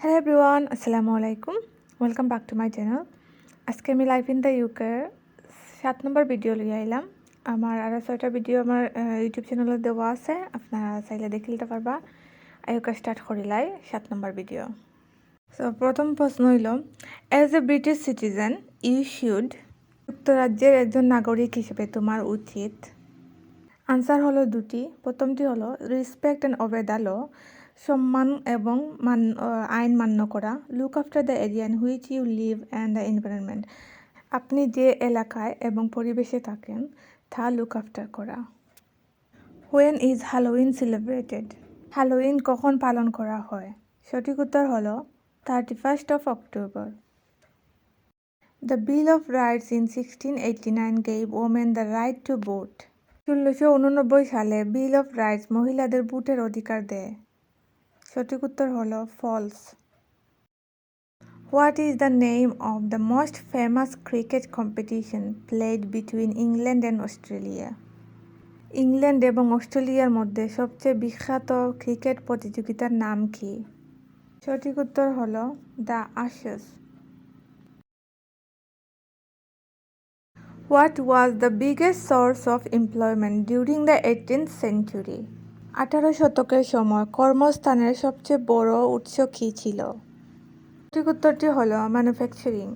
Hello everyone, Assalamu alaikum. Welcome back to my channel. আজকে আমি life in the UK 7 নম্বর video লিয়ে আইলাম। আমার আরও 6টা ভিডিও আমার ইউটিউব চ্যানেলে দেওয়া আছে, আপনারা চাইলে দেখে নিতে পারবা। আইউকে স্টার্ট করিলাই 7 নম্বর ভিডিও। সো প্রথম প্রশ্ন হইল, as a British citizen you should, যুক্তরাজ্যের একজন নাগরিক হিসেবে তোমার উচিত। আনসার হলো দুটি। প্রথমটি হলো respect and obey the law, সম্মান এবং আইন মান্য করা। Look after the area in which you live and the environment, আপনি যে এলাকায় এবং পরিবেশে থাকেন তা লুক আফটার করা। When is Halloween celebrated, Halloween কখন পালন করা হয়? সঠিক উত্তর হলো 31st October. The bill of rights in 1689 gave women the right to vote. 1689 সালে বিল অফ রাইটস মহিলাদের ভোটের অধিকার দেয়। সঠিক উত্তর হলো false. What is the name of the most famous cricket competition played between England and Australia? England এবং অস্ট্রেলিয়ার মধ্যে সবচেয়ে বিখ্যাত ক্রিকেট প্রতিযোগিতার নাম কি? সঠিক উত্তর হলো the Ashes. What was the biggest source of employment during the 18th century? 18 শতকের সময় কর্মস্থানের সবচেয়ে বড় উৎস কী ছিল? সঠিক উত্তরটি হলো manufacturing.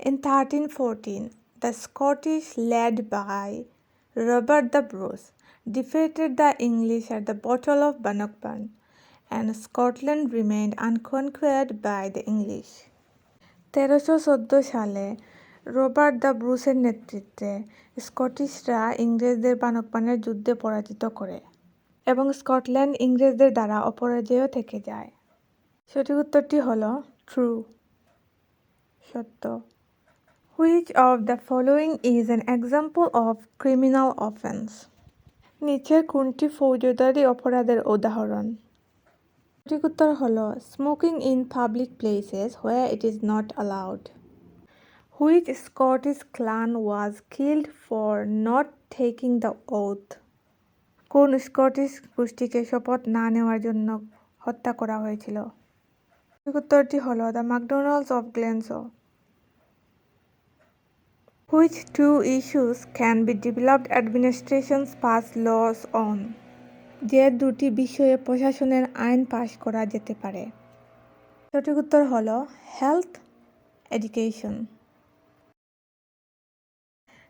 In 1314, the Scottish led by Robert the Bruce defeated the English at the Battle of Bannockburn, and Scotland remained unconquered by the English. 1314 সালে রবার্ট দ্য ব্রুসের নেতৃত্বে স্কটিশরা ইংরেজদের বানকবানের যুদ্ধে পরাজিত করে এবং স্কটল্যান্ড ইংরেজদের দ্বারা অপরাজেয় থেকে যায়। সঠিক উত্তরটি হলো ট্রু, সত্য। Which of the following is an example of criminal offence? নিচের কোনটি ফৌজদারি অপরাধের উদাহরণ? সঠিক উত্তর হলো smoking in public places where it is not allowed. Which Scottish clan was killed for not taking the oath? কোন স্কটিশ গোষ্ঠীকে শপথ না নেওয়ার জন্য হত্যা করা হয়েছিল? উত্তরটি হলো the MacDonalds of Glencoe. Which two issues can be developed administrations pass laws on? যে দুটি বিষয়ে প্রশাসনের আইন পাশ করা যেতে পারে? সঠিক উত্তর হলো health, education.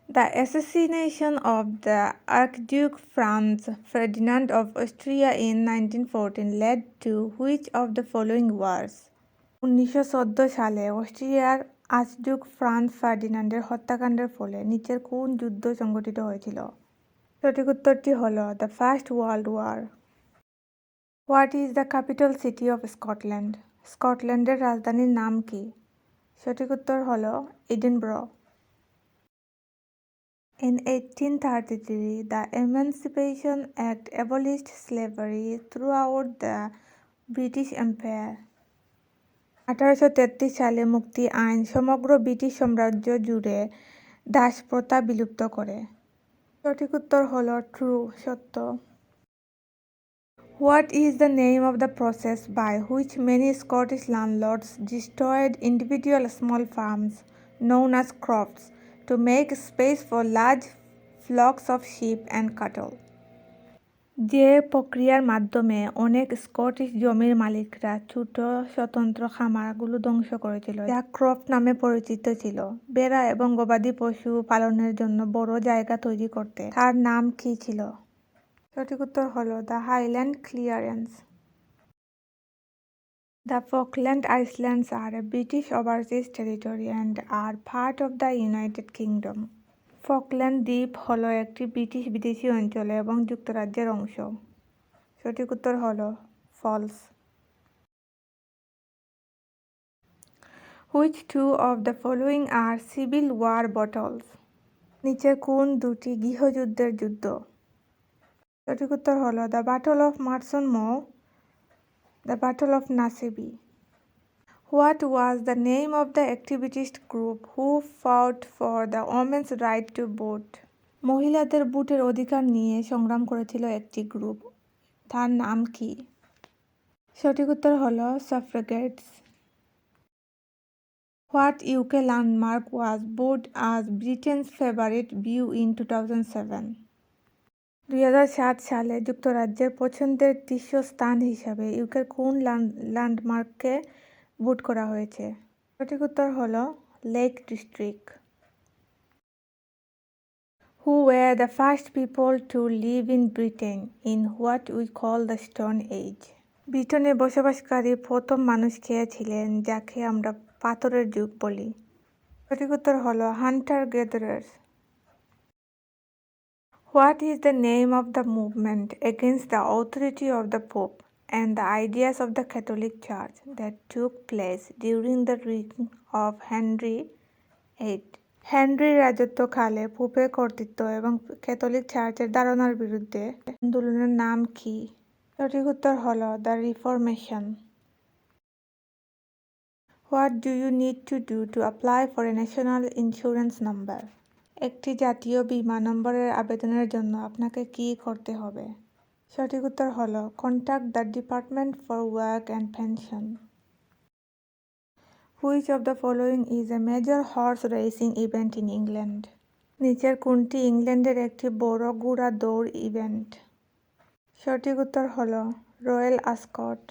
The assassination of the Archduke Franz Ferdinand of Austria in 1914 led to which of the following wars? 1914 সালে অস্ট্রিয়ার আর্চডিউক ফ্রান্স ফার্ডিনান্ডের হত্যাকাণ্ডের ফলে নিচের কোন যুদ্ধ সংঘটিত হয়েছিল? সঠিক উত্তরটি হলো the first world war. What is the capital city of Scotland? স্কটল্যান্ডের রাজধানীর নাম কি? সঠিক উত্তর হলো এডিনবরো। In 1833, the Emancipation Act abolished slavery throughout the British Empire. 1833 সালে মুক্তি আইন সমগ্র ব্রিটিশ সাম্রাজ্য জুড়ে দাসপ্রথা বিলুপ্ত করে। সঠিক উত্তর হলো ট্রু, সত্য। What is the name of the process by which many Scottish landlords destroyed individual small farms known as crofts to make space for large flocks of sheep and cattle? যে প্রক্রিয়ার মাধ্যমে অনেক স্কটিশ জমির মালিকরা ছোট স্বতন্ত্র খামারগুলো ধ্বংস করেছিল, যা ক্রফট নামে পরিচিত ছিল, ভেড়া এবং গবাদি পশু পালনের জন্য বড় জায়গা তৈরি করতে, তার নাম কি ছিল? সঠিক উত্তর হলো the highland clearance. The Falkland Islands are a British overseas territory and are part of the United Kingdom. Falkland দ্বীপ হলো একটি ব্রিটিশ বিদেশী অঞ্চল এবং যুক্তরাজ্যের অংশ। সঠিক উত্তর হলো false. Which two of the following are civil war battles? নিচের কোন দুটি গৃহযুদ্ধের যুদ্ধ? সঠিক উত্তর হলো the Battle of Marston Moor, the Battle of Naseby. What was the name of the activist group who fought for the women's right to vote? মহিলাদের ভোটের অধিকার নিয়ে সংগ্রাম করেছিল একটি গ্রুপ, তার নাম কি? সঠিক উত্তর হলো suffragettes. What UK landmark was voted as Britain's favorite view in 2007? 2007 সালে যুক্তরাজ্যের পছন্দের শীর্ষস্থান হিসাবে ইউকের কোন ল্যান্ডমার্ককে ভোট করা হয়েছে? সঠিক উত্তর হলো lake district. Who were the first people to live in Britain in what we call the Stone Age? ব্রিটেনে বসবাসকারী প্রথম মানুষ কে ছিলেন যাকে আমরা পাথরের যুগ বলি? সঠিক উত্তর হলো Hunter গ্যাদারার্স। What is the name of the movement against the authority of the Pope and the ideas of the Catholic Church that took place during the reign of Henry VIII? হেনরির রাজত্বকালে পোপের কর্তৃত্ব এবং ক্যাথলিক চার্চের ধারণার বিরুদ্ধে আন্দোলনের নাম কি? সঠিক উত্তর হলো the reformation. What do you need to do to apply for a national insurance number? একটি জাতীয় বীমা নম্বরের আবেদনের জন্য আপনাকে কী করতে হবে? সঠিক উত্তর হলো contact the department for work and pension. Which of the following is a major horse racing event in England? নিচের কোনটি ইংল্যান্ডের একটি বড় ঘোড়া দৌড় ইভেন্ট? সঠিক উত্তর হলো Royal Ascot.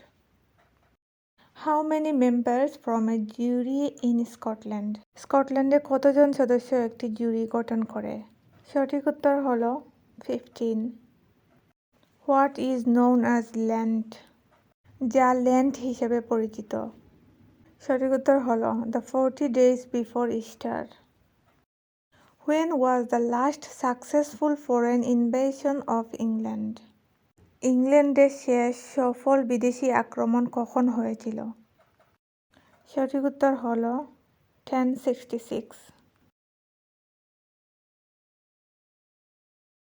How many members from a jury in Scotland? স্কটল্যান্ডে কতজন সদস্য একটি জুরি গঠন করে? সঠিক উত্তর হলো 15। What is known as Lent? যা লেন্ট হিসেবে পরিচিত? সঠিক উত্তর হলো the 40 days before Easter. When was the last successful foreign invasion of England? ইংল্যান্ডের শেষ সফল বিদেশি আক্রমণ কখন হয়েছিল? সঠিক উত্তর হলো 1066।